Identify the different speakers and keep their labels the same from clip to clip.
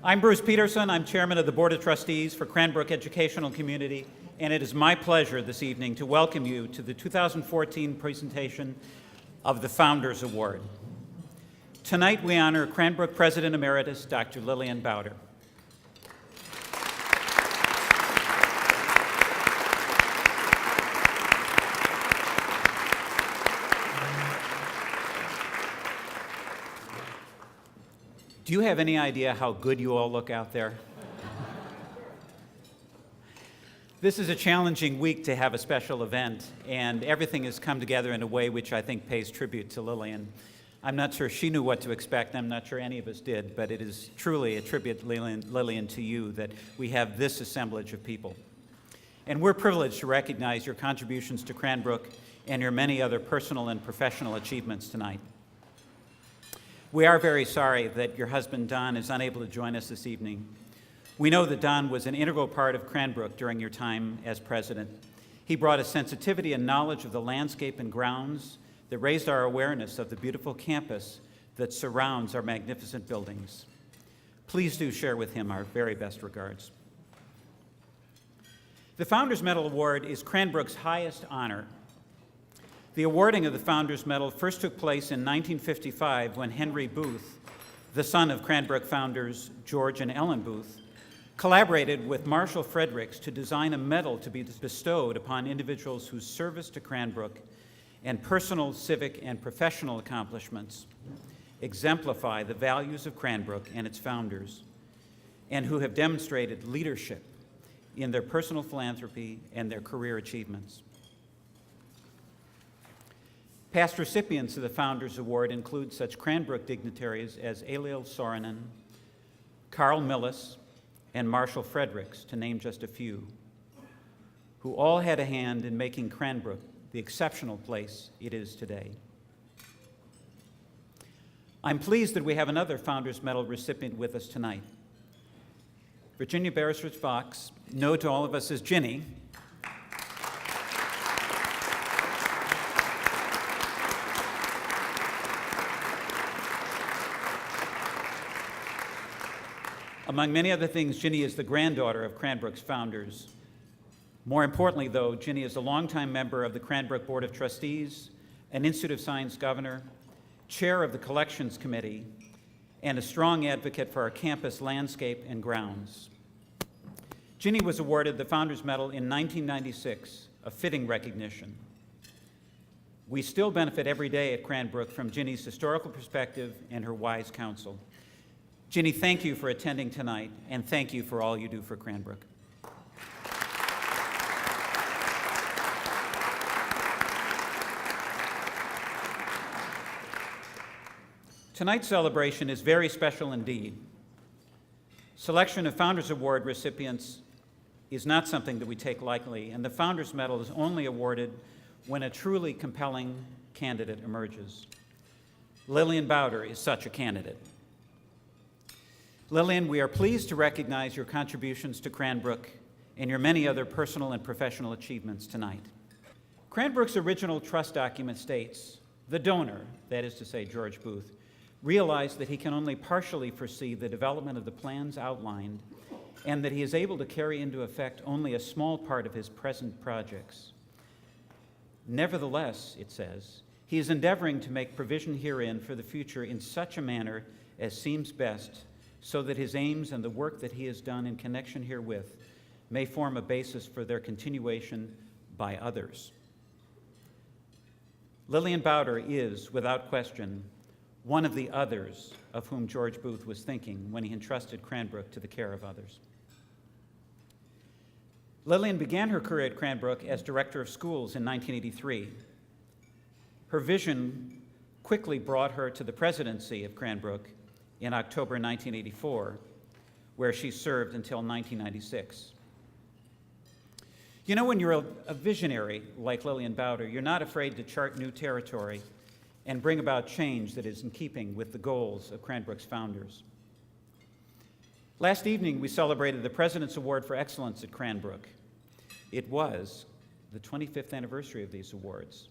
Speaker 1: I'm Bruce Peterson. I'm chairman of the Board of Trustees for Cranbrook Educational Community, and it is my pleasure this evening to welcome you to the 2014 presentation of the Founders Award. Tonight we honor Cranbrook President Emeritus Dr. Lillian Bauder. Do you have any idea how good you all look out there? This is a challenging week to have a special event, and everything has come together in a way which I think pays tribute to Lillian. I'm not sure she knew what to expect, and I'm not sure any of us did, but it is truly a tribute, Lillian, to you that we have this assemblage of people. And we're privileged to recognize your contributions to Cranbrook and your many other personal and professional achievements tonight. We are very sorry that your husband, Don, is unable to join us this evening. We know that Don was an integral part of Cranbrook during your time as president. He brought a sensitivity and knowledge of the landscape and grounds that raised our awareness of the beautiful campus that surrounds our magnificent buildings. Please do share with him our very best regards. The Founders Medal Award is Cranbrook's highest honor. The awarding of the Founders Medal first took place in 1955 when Henry Booth, the son of Cranbrook founders George and Ellen Booth, collaborated with Marshall Fredericks to design a medal to be bestowed upon individuals whose service to Cranbrook and personal, civic, and professional accomplishments exemplify the values of Cranbrook and its founders, and who have demonstrated leadership in their personal philanthropy and their career achievements. Past recipients of the Founders Award include such Cranbrook dignitaries as Eliel Saarinen, Carl Millis, and Marshall Fredericks, to name just a few, who all had a hand in making Cranbrook the exceptional place it is today. I'm pleased that we have another Founders Medal recipient with us tonight. Virginia Beresford Fox, known to all of us as Ginny, Among many other things, Ginny is the granddaughter of Cranbrook's founders. More importantly, though, Ginny is a longtime member of the Cranbrook Board of Trustees, an Institute of Science governor, chair of the Collections Committee, and a strong advocate for our campus landscape and grounds. Ginny was awarded the Founders Medal in 1996, a fitting recognition. We still benefit every day at Cranbrook from Ginny's historical perspective and her wise counsel. Ginny, thank you for attending tonight, and thank you for all you do for Cranbrook. Tonight's celebration is very special indeed. Selection of Founders Award recipients is not something that we take lightly, and the Founders Medal is only awarded when a truly compelling candidate emerges. Lillian Bauder is such a candidate. Lillian, we are pleased to recognize your contributions to Cranbrook and your many other personal and professional achievements tonight. Cranbrook's original trust document states, the donor, that is to say George Booth, realized that he can only partially foresee the development of the plans outlined and that he is able to carry into effect only a small part of his present projects. Nevertheless, it says, he is endeavoring to make provision herein for the future in such a manner as seems best, so that his aims and the work that he has done in connection herewith may form a basis for their continuation by others. Lillian Bauder is, without question, one of the others of whom George Booth was thinking when he entrusted Cranbrook to the care of others. Lillian began her career at Cranbrook as director of schools in 1983. Her vision quickly brought her to the presidency of Cranbrook in October 1984, where she served until 1996. You know, when you're a visionary like Lillian Bauder, you're not afraid to chart new territory and bring about change that is in keeping with the goals of Cranbrook's founders. Last evening, we celebrated the President's Award for Excellence at Cranbrook. It was the 25th anniversary of these awards,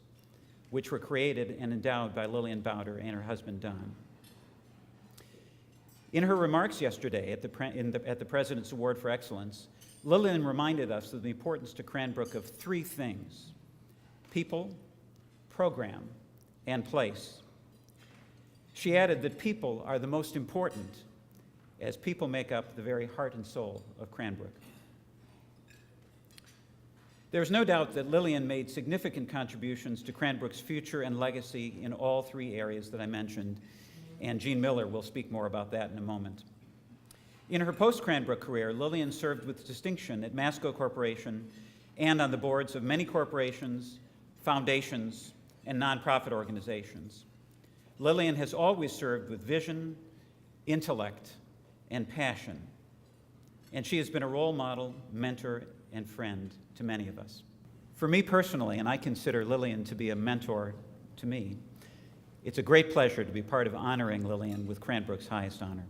Speaker 1: which were created and endowed by Lillian Bauder and her husband, Don. In her remarks yesterday at the President's Award for Excellence, Lillian reminded us of the importance to Cranbrook of three things: people, program, and place. She added that people are the most important, as people make up the very heart and soul of Cranbrook. There's no doubt that Lillian made significant contributions to Cranbrook's future and legacy in all three areas that I mentioned, and Jean Miller will speak more about that in a moment. In her post-Cranbrook career, Lillian served with distinction at Masco Corporation and on the boards of many corporations, foundations, and nonprofit organizations. Lillian has always served with vision, intellect, and passion, and she has been a role model, mentor, and friend to many of us. For me personally, and I consider Lillian to be a mentor to me, it's a great pleasure to be part of honoring Lillian with Cranbrook's highest honor.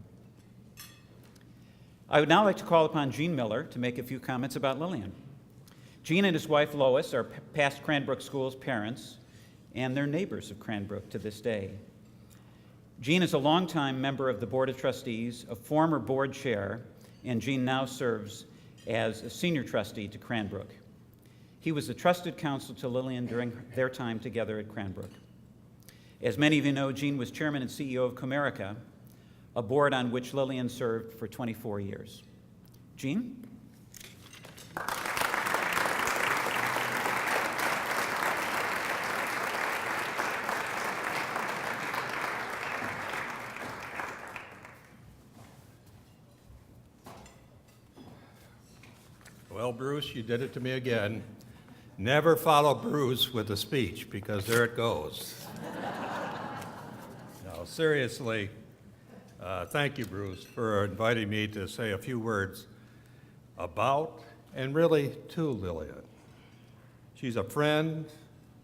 Speaker 1: I would now like to call upon Jean Miller to make a few comments about Lillian. Jean and his wife Lois are past Cranbrook School's parents, and they're neighbors of Cranbrook to this day. Jean is a longtime member of the Board of Trustees, a former board chair, and Jean now serves as a senior trustee to Cranbrook. He was a trusted counsel to Lillian during their time together at Cranbrook. As many of you know, Jean was chairman and CEO of Comerica, a board on which Lillian served for 24 years. Jean?
Speaker 2: Well, Bruce, you did it to me again. Never follow Bruce with a speech, because there it goes. No, seriously, thank you, Bruce, for inviting me to say a few words about and really to Lillian. She's a friend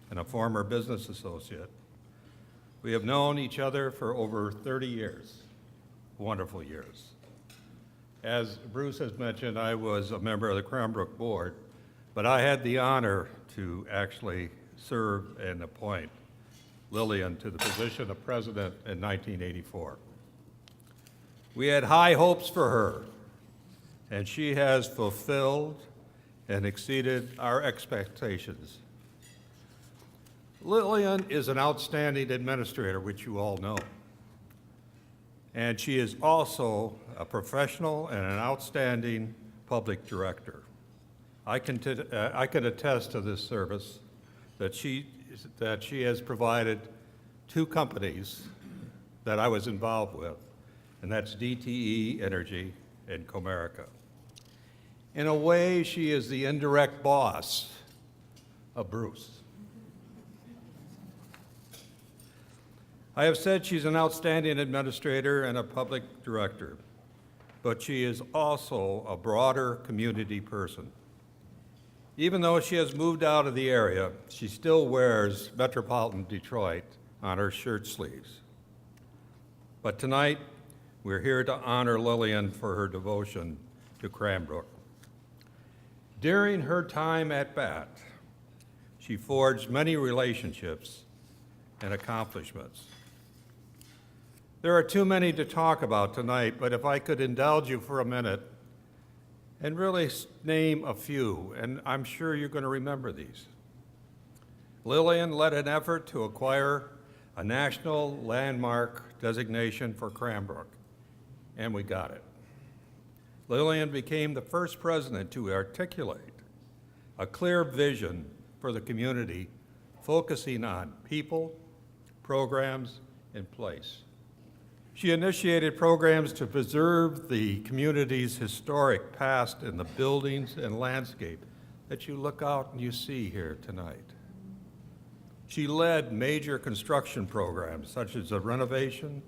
Speaker 2: and a former business associate. We have known each other for over 30 years, wonderful years. As Bruce has mentioned, I was a member of the Cranbrook Board, but I had the honor to actually serve and appoint Lillian to the position of president in 1984. We had high hopes for her and she has fulfilled and exceeded our expectations. Lillian is an outstanding administrator, which you all know. And she is also a professional and an outstanding public director. I can attest to this service that she has provided two companies that I was involved with, and that's DTE Energy and Comerica. In a way, she is the indirect boss of Bruce. I have said she's an outstanding administrator and a public director, but she is also a broader community person. Even though she has moved out of the area, she still wears Metropolitan Detroit on her shirt sleeves. But tonight, we're here to honor Lillian for her devotion to Cranbrook. During her time at BAT, she forged many relationships and accomplishments. There are too many to talk about tonight, but if I could indulge you for a minute and really name a few, and I'm sure you're going to remember these. Lillian led an effort to acquire a national landmark designation for Cranbrook, and we got it. Lillian became the first president to articulate a clear vision for the community, focusing on people, programs, and place. She initiated programs to preserve the community's historic past in the buildings and landscape that you look out and you see here tonight. She led major construction programs such as the renovation,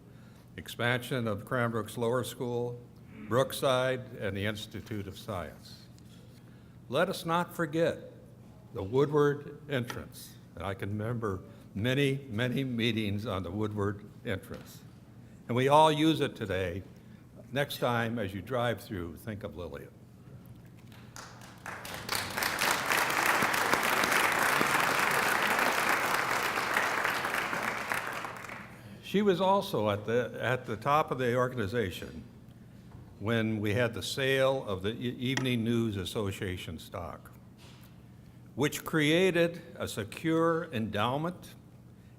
Speaker 2: expansion of Cranbrook's lower school, Brookside, and the Institute of Science. Let us not forget the Woodward entrance. And I can remember many, many meetings on the Woodward entrance. And we all use it today. Next time, as you drive through, think of Lillian. She was also at the top of the organization when we had the sale of the Evening News Association stock, which created a secure endowment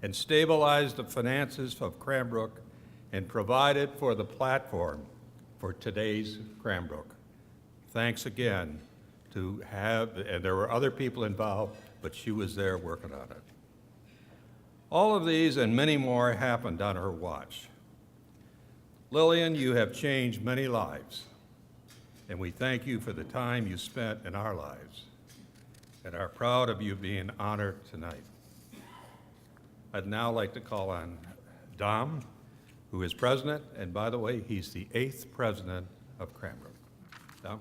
Speaker 2: and stabilized the finances of Cranbrook and provided for the platform for today's Cranbrook. Thanks again and there were other people involved, but she was there working on it. All of these and many more happened on her watch. Lillian, you have changed many lives, and we thank you for the time you spent in our lives and are proud of you being honored tonight. I'd now like to call on Dom, who is president, and by the way, he's the 8th president of Cranbrook. Dom?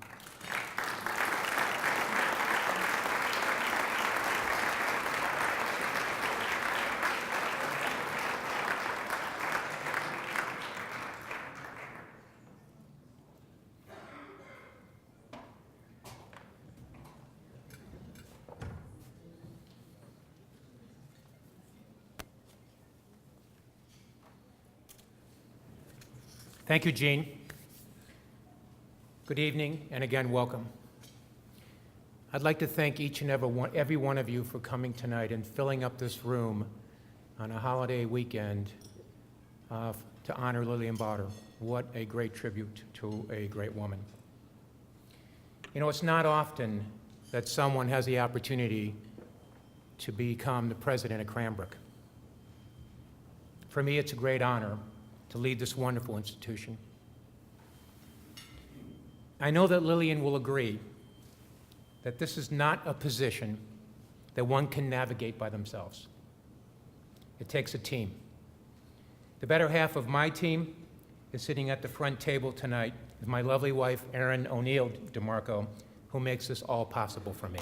Speaker 3: Thank you, Gene. Good evening, and again, welcome. I'd like to thank each and every one of you for coming tonight and filling up this room on a holiday weekend to honor Lillian Bauder. What a great tribute to a great woman. You know, it's not often that someone has the opportunity to become the president of Cranbrook. For me, it's a great honor to lead this wonderful institution. I know that Lillian will agree that this is not a position that one can navigate by themselves. It takes a team. The better half of my team is sitting at the front table tonight with my lovely wife, Erin O'Neill DeMarco, who makes this all possible for me.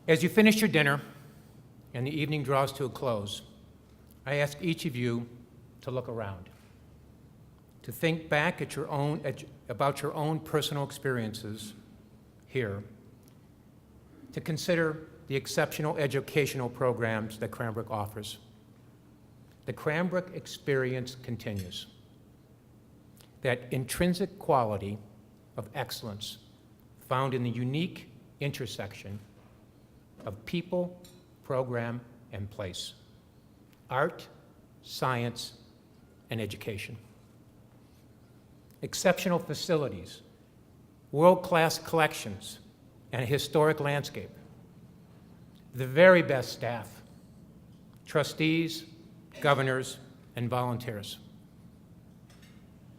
Speaker 3: As you finish your dinner and the evening draws to a close, I ask each of you to look around, to think back at about your own personal experiences here, to consider the exceptional educational programs that Cranbrook offers. the Cranbrook experience continues. That intrinsic quality of excellence found in the unique intersection of people, program, and place, art, science, and education. Exceptional facilities, world-class collections, and a historic landscape. The very best staff, trustees, governors, and volunteers.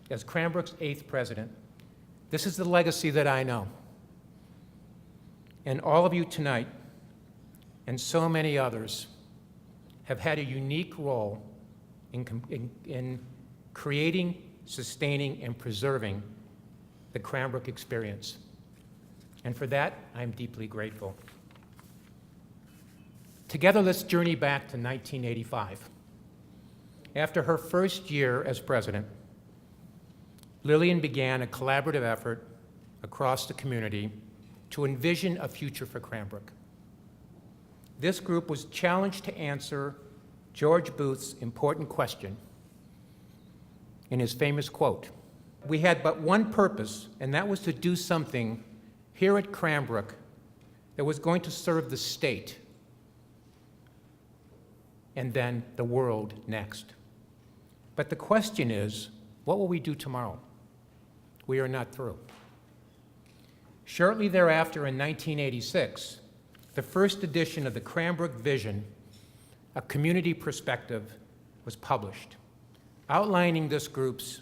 Speaker 3: As Cranbrook's 8th president, this is the legacy that I know. And all of you tonight, and so many others, have had a unique role in creating, sustaining, and preserving the Cranbrook experience. And for that, I'm deeply grateful. Together, let's journey back to 1985. After her first year as president, Lillian began a collaborative effort across the community to envision a future for Cranbrook. This group was challenged to answer George Booth's important question in his famous quote, "We had but one purpose, and that was to do something here at Cranbrook that was going to serve the state and then the world next. But the question is, what will we do tomorrow? We are not through." Shortly thereafter, in 1986, the first edition of the Cranbrook Vision, A Community Perspective, was published, outlining this group's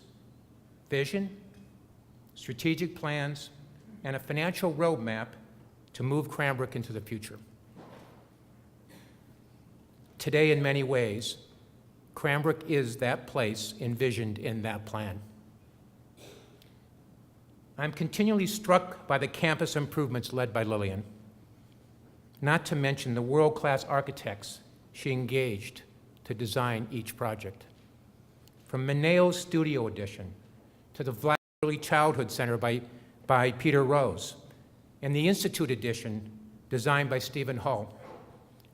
Speaker 3: vision, strategic plans, and a financial roadmap to move Cranbrook into the future. Today, in many ways, Cranbrook is that place envisioned in that plan. I'm continually struck by the campus improvements led by Lillian, not to mention the world-class architects she engaged to design each project. From Mineo's Studio Edition to the Vlad Early Childhood Center by Peter Rose, and the Institute Edition designed by Stephen Hull,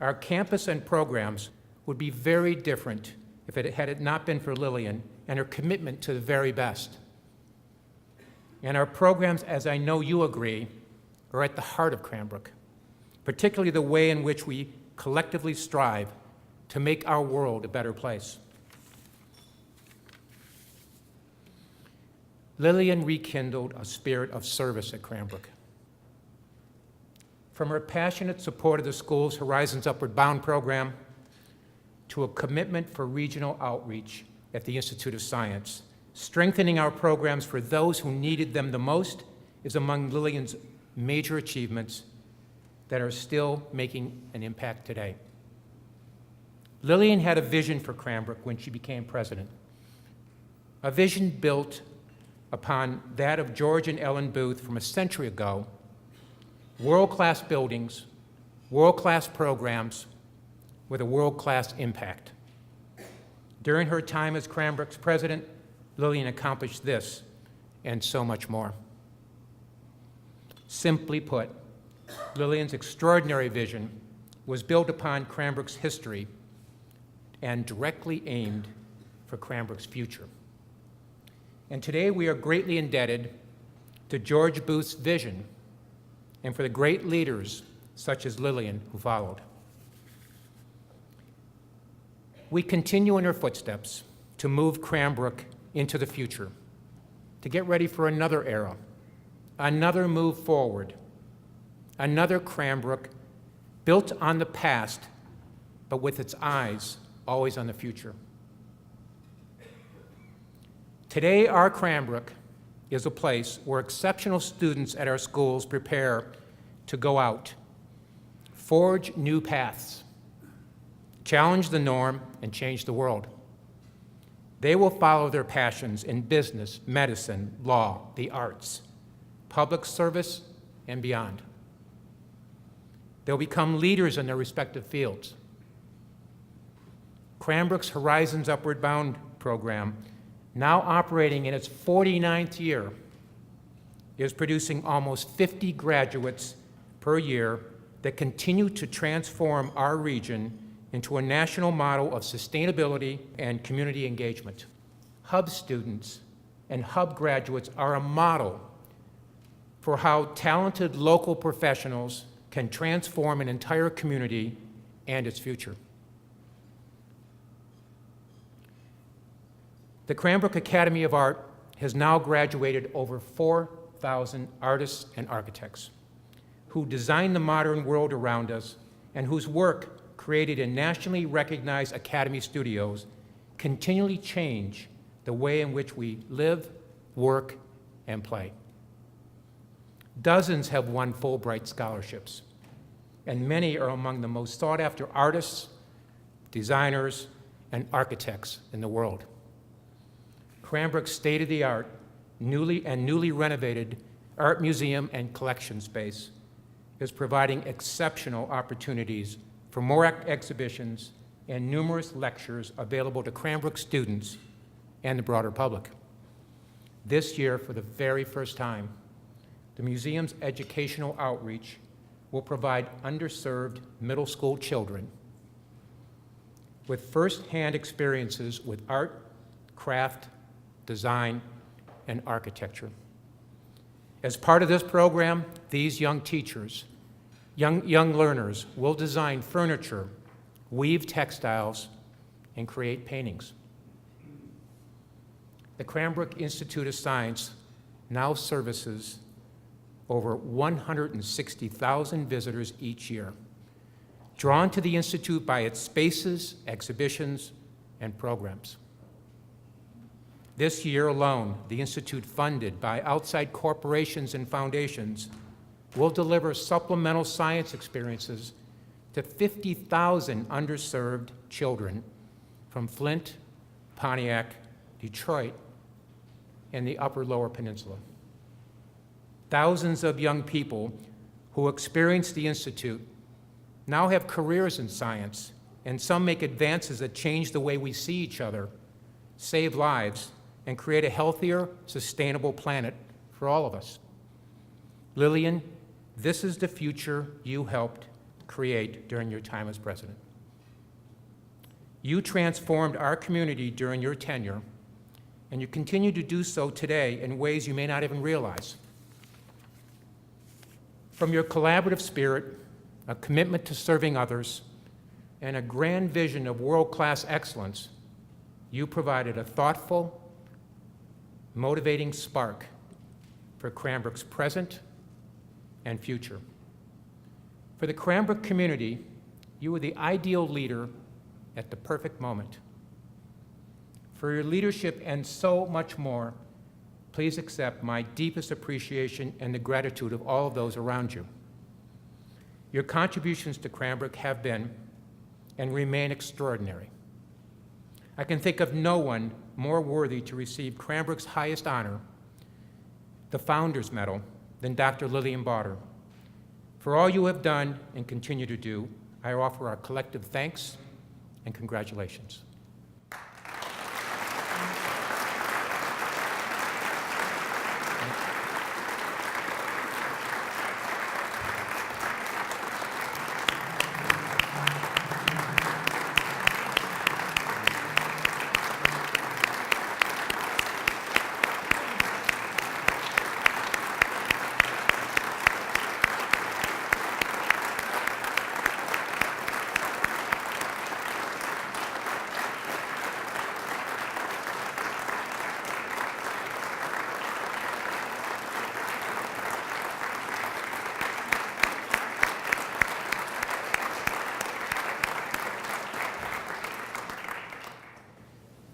Speaker 3: our campus and programs would be very different had it not been for Lillian and her commitment to the very best. And our programs, as I know you agree, are at the heart of Cranbrook, particularly the way in which we collectively strive to make our world a better place. Lillian rekindled a spirit of service at Cranbrook. From her passionate support of the school's Horizons Upward Bound program to a commitment for regional outreach at the Institute of Science, strengthening our programs for those who needed them the most is among Lillian's major achievements that are still making an impact today. Lillian had a vision for Cranbrook when she became president, a vision built upon that of George and Ellen Booth from a century ago: world-class buildings, world-class programs with a world-class impact. During her time as Cranbrook's president, Lillian accomplished this and so much more. Simply put, Lillian's extraordinary vision was built upon Cranbrook's history and directly aimed for Cranbrook's future. And today we are greatly indebted to George Booth's vision and for the great leaders such as Lillian who followed. We continue in her footsteps to move Cranbrook into the future, to get ready for another era, another move forward, another Cranbrook built on the past, but with its eyes always on the future. Today, our Cranbrook is a place where exceptional students at our schools prepare to go out, forge new paths, challenge the norm, and change the world. They will follow their passions in business, medicine, law, the arts, public service, and beyond. They'll become leaders in their respective fields. Cranbrook's Horizons Upward Bound program, now operating in its 49th year, is producing almost 50 graduates per year that continue to transform our region into a national model of sustainability and community engagement. Hub students and Hub graduates are a model for how talented local professionals can transform an entire community and its future. The Cranbrook Academy of Art has now graduated over 4,000 artists and architects who design the modern world around us and whose work, created in nationally recognized Academy studios, continually change the way in which we live, work, and play. Dozens have won Fulbright scholarships, and many are among the most sought-after artists, designers, and architects in the world. Cranbrook's state-of-the-art, newly renovated art museum and collection space is providing exceptional opportunities for more exhibitions and numerous lectures available to Cranbrook students and the broader public. This year, for the very first time, the museum's educational outreach will provide underserved middle school children with first-hand experiences with art, craft, design, and architecture. As part of this program, these young teachers, young learners will design furniture, weave textiles, and create paintings. The Cranbrook Institute of Science now services over 160,000 visitors each year, drawn to the Institute by its spaces, exhibitions, and programs. This year alone, the Institute, funded by outside corporations and foundations, will deliver supplemental science experiences to 50,000 underserved children from Flint, Pontiac, Detroit, and the Upper Lower Peninsula. Thousands of young people who experience the Institute now have careers in science, and some make advances that change the way we see each other, save lives, and create a healthier, sustainable planet for all of us. Lillian, this is the future you helped create during your time as president. You transformed our community during your tenure, and you continue to do so today in ways you may not even realize. From your collaborative spirit, a commitment to serving others, and a grand vision of world-class excellence, you provided a thoughtful, motivating spark for Cranbrook's present and future. For the Cranbrook community, you were the ideal leader at the perfect moment. For your leadership and so much more, please accept my deepest appreciation and the gratitude of all of those around you. Your contributions to Cranbrook have been and remain extraordinary. I can think of no one more worthy to receive Cranbrook's highest honor, the Founders Medal, than Dr. Lillian Bauder. For all you have done and continue to do, I offer our collective thanks and congratulations.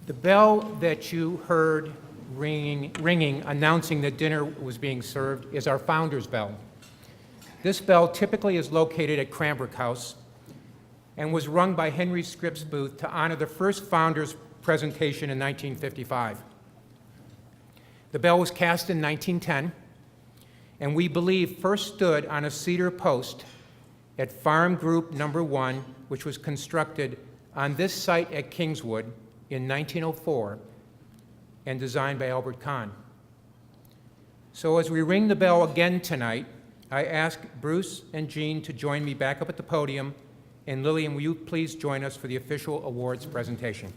Speaker 3: The bell that you heard ringing, announcing that dinner was being served, is our Founders Bell. This bell typically is located at Cranbrook House and was rung by Henry Scripps Booth to honor the first Founders presentation in 1955. The bell was cast in 1910, and we believe first stood on a cedar post at Farm Group Number 1, which was constructed on this site at Kingswood in 1904 and designed by Albert Kahn. So as we ring the bell again tonight, I ask Bruce and Jean to join me back up at the podium And Lillian, will you please join us for the official awards presentation?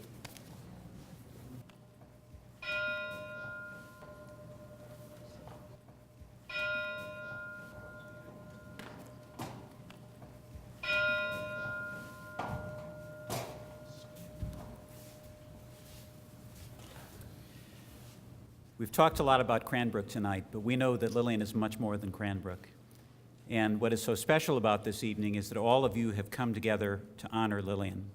Speaker 1: We've talked a lot about Cranbrook tonight, but we know that Lillian is much more than Cranbrook. And what is so special about this evening is that all of you have come together to honor Lillian.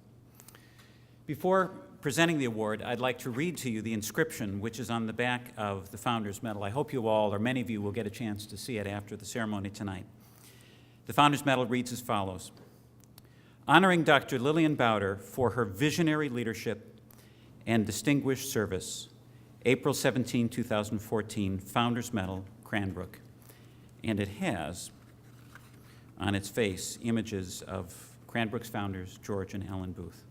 Speaker 1: Before presenting the award, I'd like to read to you the inscription which is on the back of the Founders Medal. I hope you all, or many of you, will get a chance to see it after the ceremony tonight. The Founders Medal reads as follows: honoring Dr. Lillian Bauder for her visionary leadership and distinguished service, April 17, 2014, Founders Medal, Cranbrook. And it has on its face images of Cranbrook's founders, George and Ellen Booth.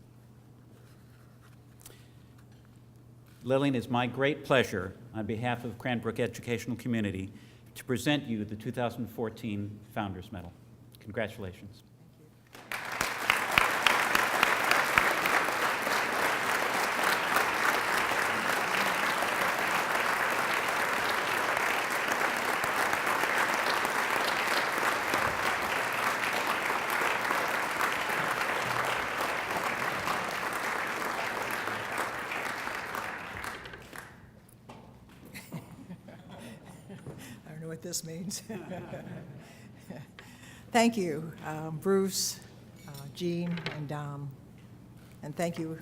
Speaker 1: Lillian, it's my great pleasure, on behalf of Cranbrook Educational Community, to present you the 2014 Founders Medal. Congratulations.
Speaker 4: I don't know what this means. Thank you, Bruce, Jean, and Dom, and thank you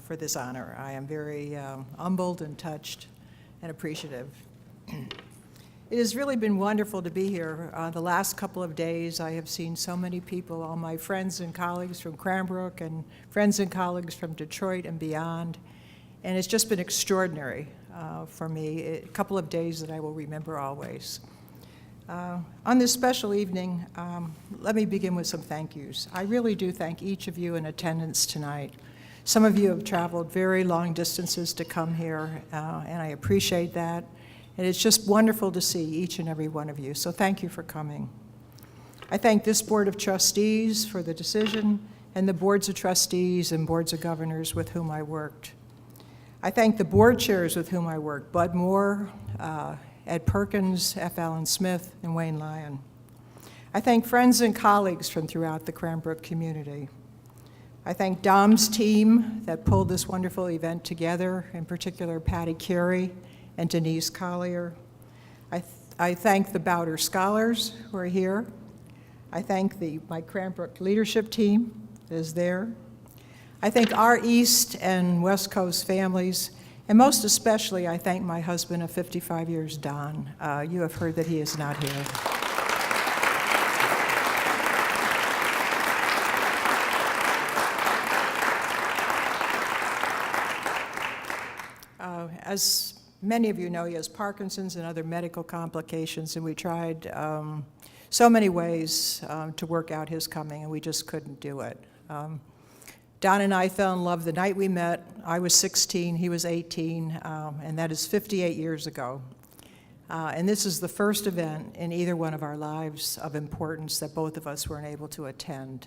Speaker 4: for this honor. I am very humbled and touched and appreciative. It has really been wonderful to be here. The last couple of days, I have seen so many people, all my friends and colleagues from Cranbrook and friends and colleagues from Detroit and beyond, and it's just been extraordinary for me. A couple of days that I will remember always. On this special evening, let me begin with some thank yous. I really do thank each of you in attendance tonight. Some of you have traveled very long distances to come here, and I appreciate that. And it's just wonderful to see each and every one of you, so thank you for coming. I thank this Board of Trustees for the decision, and the Boards of Trustees and Boards of Governors with whom I worked. I thank the board chairs with whom I worked, Bud Moore, Ed Perkins, F. Allen Smith, and Wayne Lyon. I thank friends and colleagues from throughout the Cranbrook community. I thank Dom's team that pulled this wonderful event together, in particular Patty Carey and Denise Collier. I thank the Bauder Scholars who are here. I thank my Cranbrook leadership team that is there. I thank our East and West Coast families, and most especially I thank my husband of 55 years, Don. You have heard that he is not here. As many of you know, he has Parkinson's and other medical complications, and we tried so many ways to work out his coming, and we just couldn't do it. Don and I fell in love the night we met. I was 16, he was 18, and that is 58 years ago. And this is the first event in either one of our lives of importance that both of us weren't able to attend.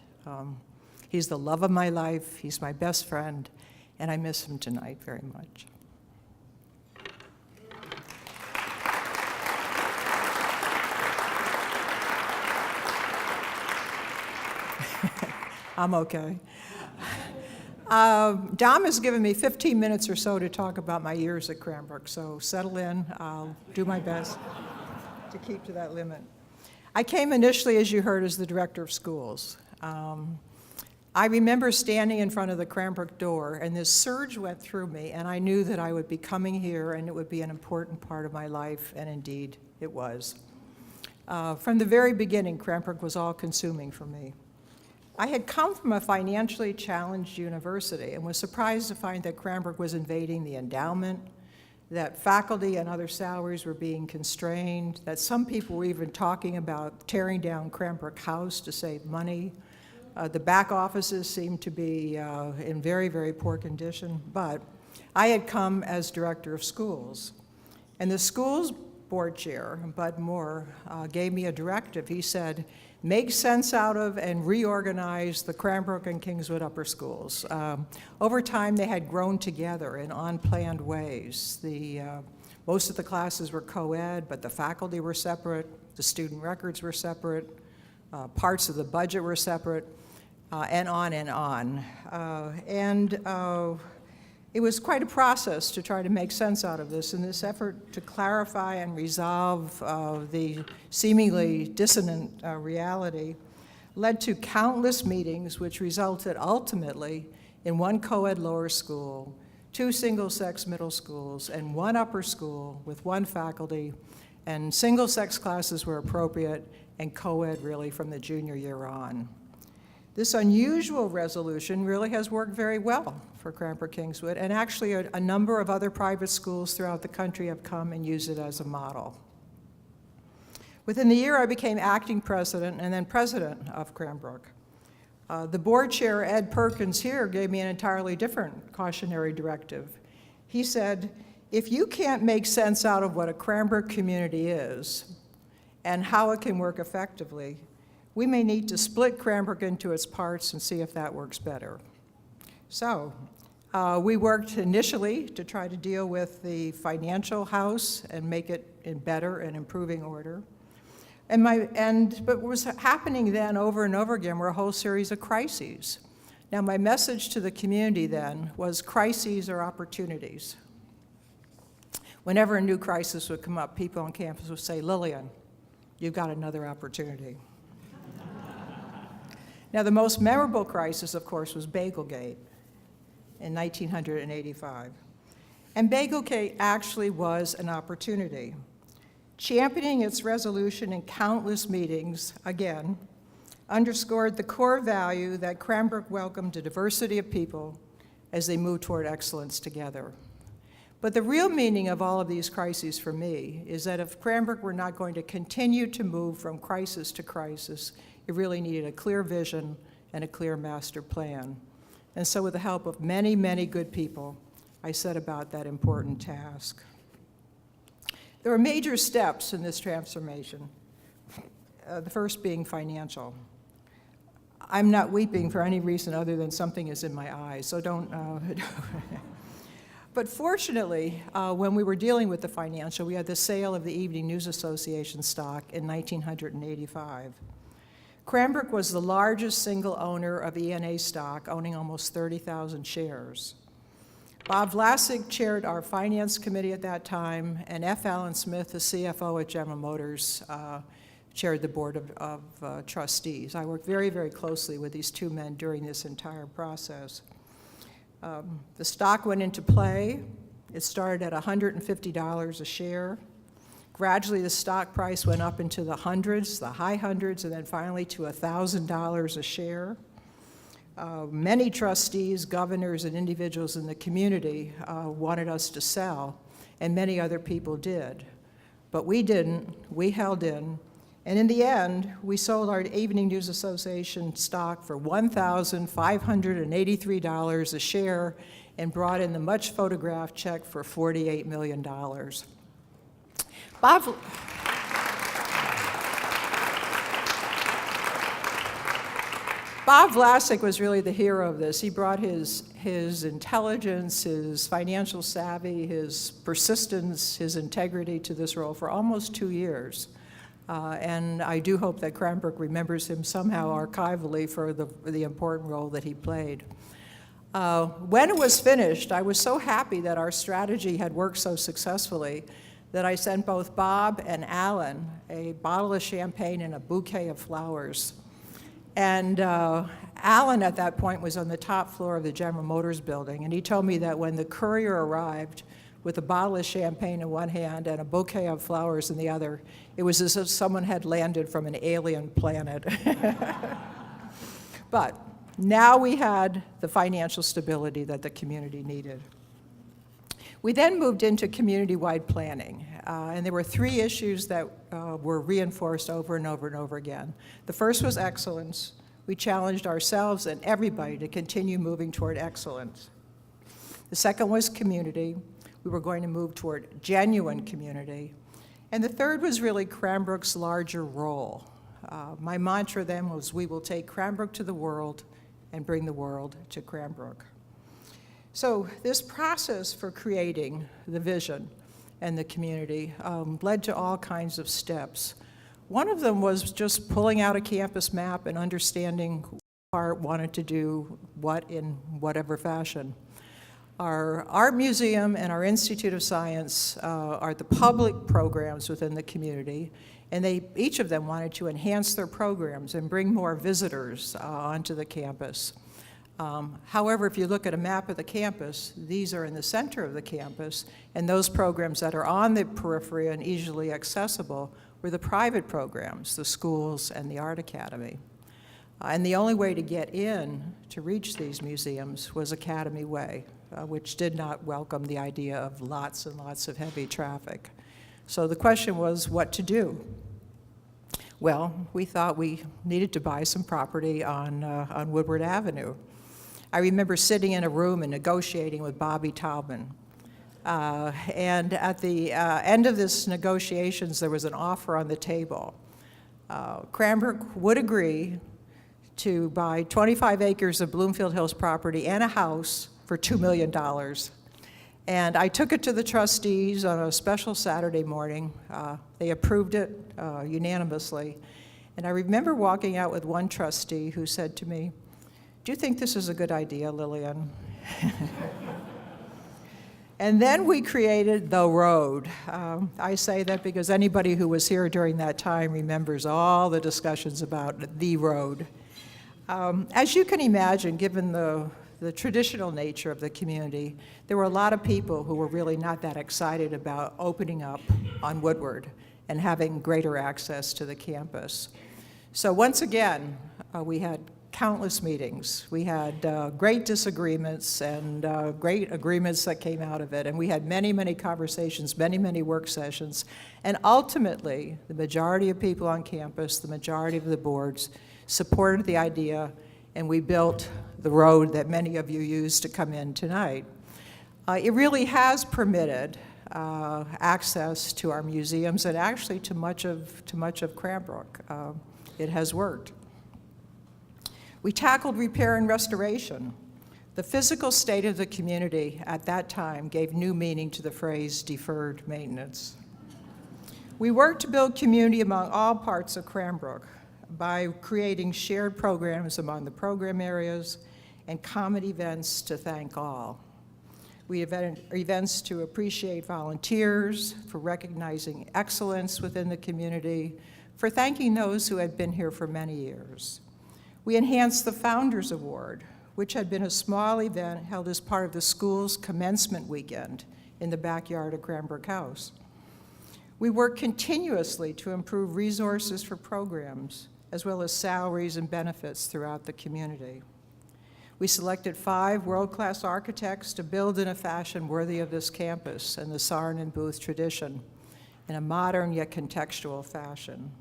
Speaker 4: He's the love of my life, he's my best friend, and I miss him tonight very much. I'm okay. Dom has given me 15 minutes or so to talk about my years at Cranbrook, so settle in. I'll do my best to keep to that limit. I came initially, as you heard, as the director of schools. I remember standing in front of the Cranbrook door, and this surge went through me, and I knew that I would be coming here, and it would be an important part of my life, and indeed, it was. From the very beginning, Cranbrook was all-consuming for me. I had come from a financially challenged university and was surprised to find that Cranbrook was invading the endowment, that faculty and other salaries were being constrained, that some people were even talking about tearing down Cranbrook House to save money. The back offices seemed to be in very, very poor condition, but I had come as director of schools. And the schools board chair, Bud Moore, gave me a directive. He said, make sense out of and reorganize the Cranbrook and Kingswood upper schools. Over time, they had grown together in unplanned ways. Most of the classes were co-ed, but the faculty were separate, the student records were separate, parts of the budget were separate, and on and on. It was quite a process to try to make sense out of this, and this effort to clarify and resolve the seemingly dissonant reality led to countless meetings, which resulted ultimately in one co-ed lower school, 2 single-sex middle schools, and 1 upper school with 1 faculty, and single-sex classes were appropriate, and co-ed really from the junior year on. This unusual resolution really has worked very well for Cranbrook Kingswood, and actually a number of other private schools throughout the country have come and used it as a model. Within the year, I became acting president and then president of Cranbrook. The board chair, Ed Perkins here, gave me an entirely different cautionary directive. He said, if you can't make sense out of what a Cranbrook community is and how it can work effectively, we may need to split Cranbrook into its parts and see if that works better. So we worked initially to try to deal with the financial house and make it in better and improving order. But what was happening then over and over again were a whole series of crises. Now, my message to the community then was crises are opportunities. Whenever a new crisis would come up, people on campus would say, Lillian, you've got another opportunity. Now, the most memorable crisis, of course, was Bagelgate in 1985. And Bagelgate actually was an opportunity. Championing its resolution in countless meetings, again, underscored the core value that Cranbrook welcomed a diversity of people as they moved toward excellence together. But the real meaning of all of these crises for me is that if Cranbrook were not going to continue to move from crisis to crisis, it really needed a clear vision and a clear master plan. And so with the help of many, many good people, I set about that important task. There were major steps in this transformation, the first being financial. I'm not weeping for any reason other than something is in my eyes, so don't. But fortunately, when we were dealing with the financial, we had the sale of the Evening News Association stock in 1985. Cranbrook was the largest single owner of ENA stock, owning almost 30,000 shares. Bob Vlasic chaired our finance committee at that time, and F. Allen Smith, the CFO at General Motors, chaired the board of trustees. I worked very, very closely with these 2 men during this entire process. The stock went into play. It started at $150 a share. Gradually, the stock price went up into the hundreds, the high hundreds, and then finally to $1,000 a share. Many trustees, governors, and individuals in the community wanted us to sell, and many other people did. But we didn't. We held in. And in the end, we sold our Evening News Association stock for $1,583 a share and brought in the much photographed check for $48 million. Bob Vlasic was really the hero of this. He brought his intelligence, his financial savvy, his persistence, his integrity to this role for almost 2 years. And I do hope that Cranbrook remembers him somehow archivally for the important role that he played. When it was finished, I was so happy that our strategy had worked so successfully that I sent both Bob and Alan a bottle of champagne and a bouquet of flowers. And Alan, at that point, was on the top floor of the General Motors building, and he told me that when the courier arrived with a bottle of champagne in one hand and a bouquet of flowers in the other, it was as if someone had landed from an alien planet. But now we had the financial stability that the community needed. We then moved into community-wide planning, and there were 3 issues that were reinforced over and over and over again. The first was excellence. We challenged ourselves and everybody to continue moving toward excellence. The second was community. We were going to move toward genuine community. And the third was really Cranbrook's larger role. My mantra then was, we will take Cranbrook to the world and bring the world to Cranbrook. So this process for creating the vision and the community led to all kinds of steps. One of them was just pulling out a campus map and understanding who part wanted to do what in whatever fashion. Our art museum and our Institute of Science are the public programs within the community, and each of them wanted to enhance their programs and bring more visitors onto the campus. However, if you look at a map of the campus, these are in the center of the campus, and those programs that are on the periphery and easily accessible were the private programs, the schools and the art academy. And the only way to get in to reach these museums was Academy Way, which did not welcome the idea of lots and lots of heavy traffic. So the question was what to do. Well, we thought we needed to buy some property on Woodward Avenue. I remember sitting in a room and negotiating with Bobby Taubman. And at the end of this negotiations, there was an offer on the table. Cranbrook would agree to buy 25 acres of Bloomfield Hills property and a house for $2 million. And I took it to the trustees on a special Saturday morning. They approved it unanimously. And I remember walking out with one trustee who said to me, "Do you think this is a good idea, Lillian?" And then we created the road. I say that because anybody who was here during that time remembers all the discussions about the road. As you can imagine, given the traditional nature of the community, there were a lot of people who were really not that excited about opening up on Woodward and having greater access to the campus. So once again, we had countless meetings. We had great disagreements and great agreements that came out of it, and we had many, many conversations, many, many work sessions, and ultimately, the majority of people on campus, the majority of the boards, supported the idea, and we built the road that many of you used to come in tonight. It really has permitted access to our museums and actually to much of Cranbrook. It has worked. We tackled repair and restoration. The physical state of the community at that time gave new meaning to the phrase deferred maintenance. We worked to build community among all parts of Cranbrook by creating shared programs among the program areas and common events to thank all. We had events to appreciate volunteers, for recognizing excellence within the community, for thanking those who had been here for many years. We enhanced the Founders Award, which had been a small event held as part of the school's commencement weekend in the backyard of Cranbrook House. We worked continuously to improve resources for programs, as well as salaries and benefits throughout the community. We selected 5 world-class architects to build in a fashion worthy of this campus and the Sarn and Booth tradition in a modern yet contextual fashion.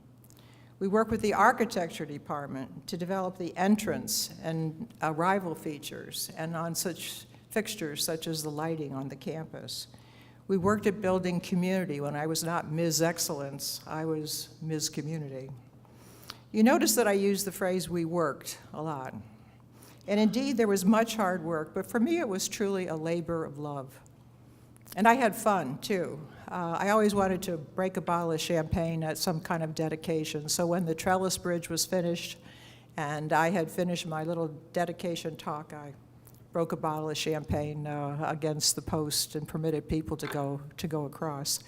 Speaker 4: We worked with the architecture department to develop the entrance and arrival features and on such fixtures such as the lighting on the campus. We worked at building community. When I was not Ms. Excellence, I was Ms. Community. You notice that I use the phrase "we worked" a lot. And indeed, there was much hard work, but for me, it was truly a labor of love. And I had fun, too. I always wanted to break a bottle of champagne at some kind of dedication. So when the trellis bridge was finished, and I had finished my little dedication talk, I broke a bottle of champagne against the post and permitted people to go across.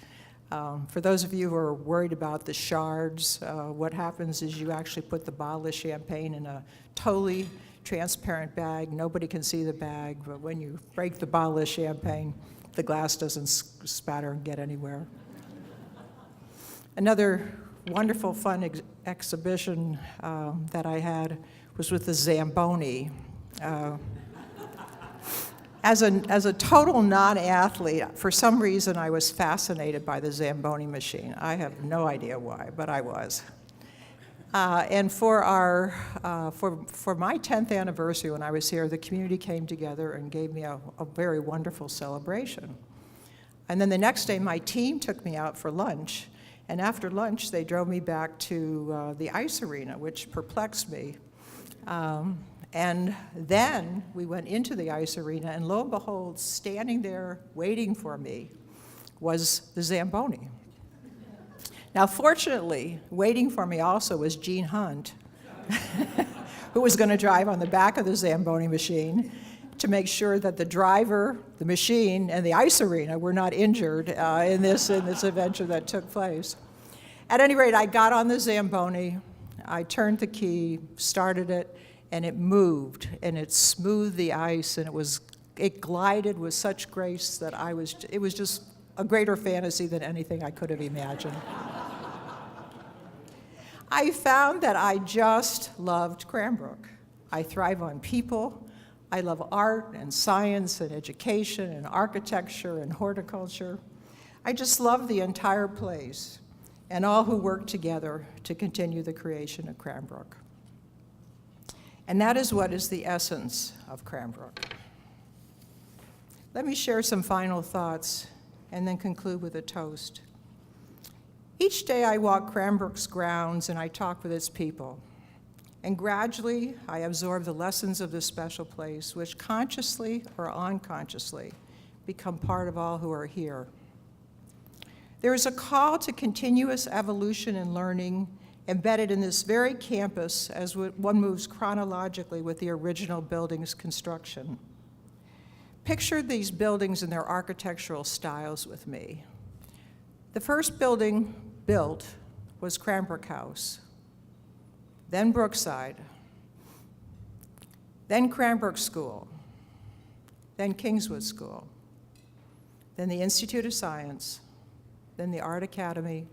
Speaker 4: For those of you who are worried about the shards, what happens is you actually put the bottle of champagne in a totally transparent bag. Nobody can see the bag, but when you break the bottle of champagne, the glass doesn't spatter and get anywhere. Another wonderful, fun exhibition that I had was with the Zamboni. As a total non-athlete, for some reason I was fascinated by the Zamboni machine. I have no idea why, but I was. And for my 10th anniversary when I was here, the community came together and gave me a very wonderful celebration. And then the next day, my team took me out for lunch, And after lunch, they drove me back to the ice arena, which perplexed me. And then we went into the ice arena, and lo and behold, standing there waiting for me was the Zamboni. Now, fortunately, waiting for me also was Gene Hunt, who was going to drive on the back of the Zamboni machine to make sure that the driver, the machine, and the ice arena were not injured in this adventure that took place. At any rate, I got on the Zamboni, I turned the key, started it, and it moved, and it smoothed the ice, and it glided with such grace that it was just a greater fantasy than anything I could have imagined. I found that I just loved Cranbrook. I thrive on people. I love art and science and education and architecture and horticulture. I just love the entire place and all who work together to continue the creation of Cranbrook. And that is what is the essence of Cranbrook. Let me share some final thoughts and then conclude with a toast. Each day I walk Cranbrook's grounds and I talk with its people. And gradually I absorb the lessons of this special place, which consciously or unconsciously become part of all who are here. There is a call to continuous evolution and learning embedded in this very campus as one moves chronologically with the original building's construction. Picture these buildings and their architectural styles with me. The first building built was Cranbrook House, then Brookside, then Cranbrook School, then Kingswood School, then the Institute of Science, then the Art Academy,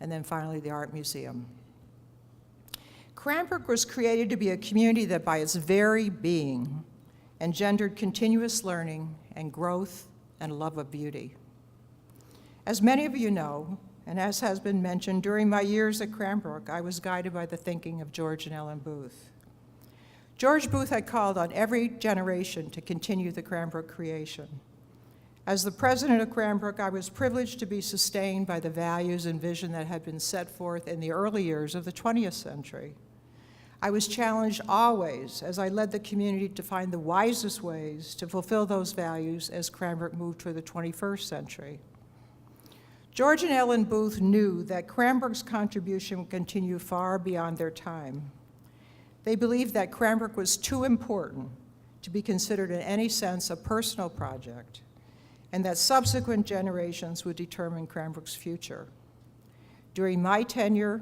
Speaker 4: and then finally the Art Museum. Cranbrook was created to be a community that by its very being engendered continuous learning and growth and love of beauty. As many of you know, and as has been mentioned, during my years at Cranbrook, I was guided by the thinking of George and Ellen Booth. George Booth had called on every generation to continue the Cranbrook creation. As the president of Cranbrook, I was privileged to be sustained by the values and vision that had been set forth in the early years of the 20th century. I was challenged always as I led the community to find the wisest ways to fulfill those values as Cranbrook moved toward the 21st century. George and Ellen Booth knew that Cranbrook's contribution would continue far beyond their time. They believed that Cranbrook was too important to be considered in any sense a personal project, and that subsequent generations would determine Cranbrook's future. During my tenure,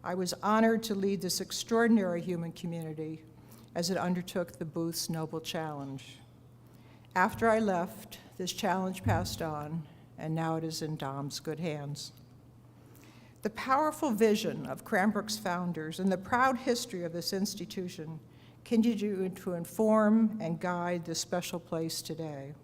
Speaker 4: I was honored to lead this extraordinary human community as it undertook the Booth's Noble Challenge. After I left, this challenge passed on, and now it is in Dom's good hands. The powerful vision of Cranbrook's founders and the proud history of this institution continue to inform and guide this special place today.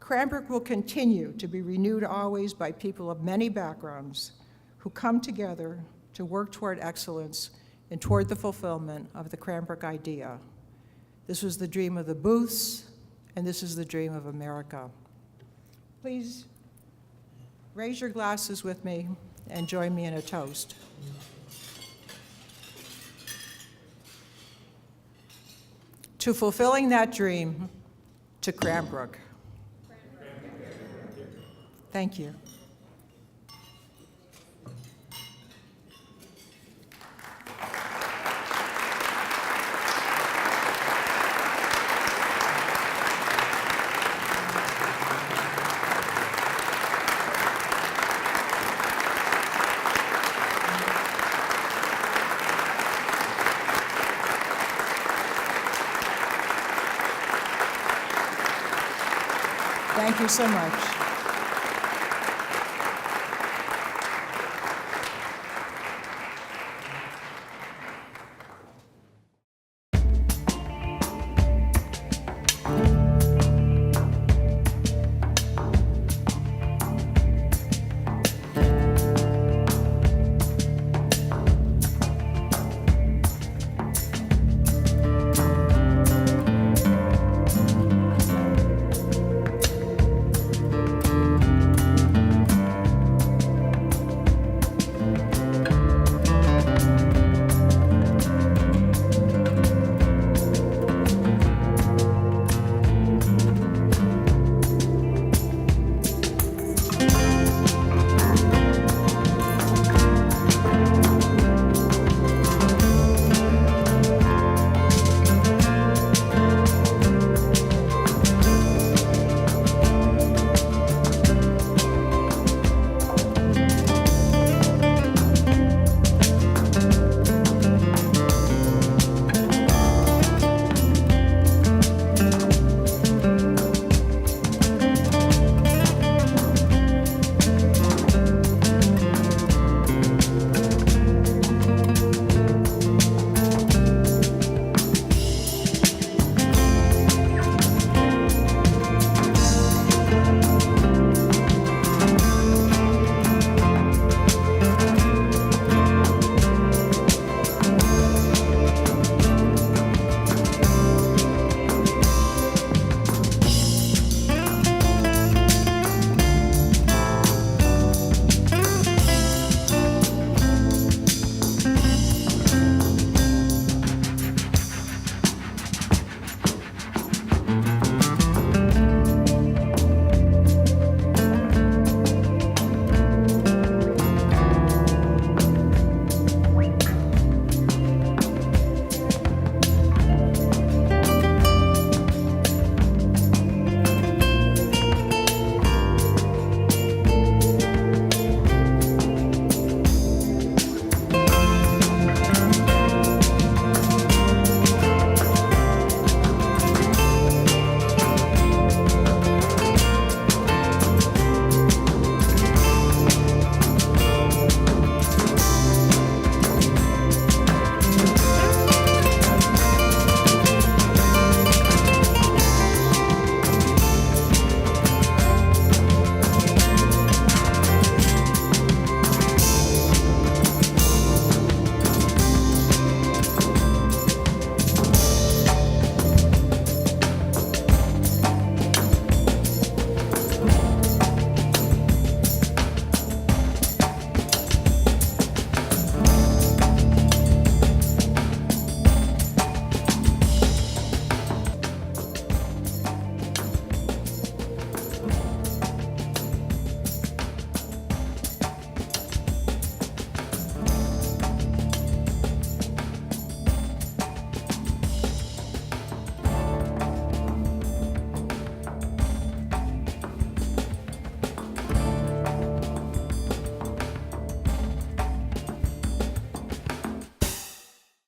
Speaker 4: Cranbrook will continue to be renewed always by people of many backgrounds who come together to work toward excellence and toward the fulfillment of the Cranbrook idea. This was the dream of the Booths, and this is the dream of America. Please raise your glasses with me and join me in a toast. To fulfilling that dream, to Cranbrook. Thank you. Thank you so much.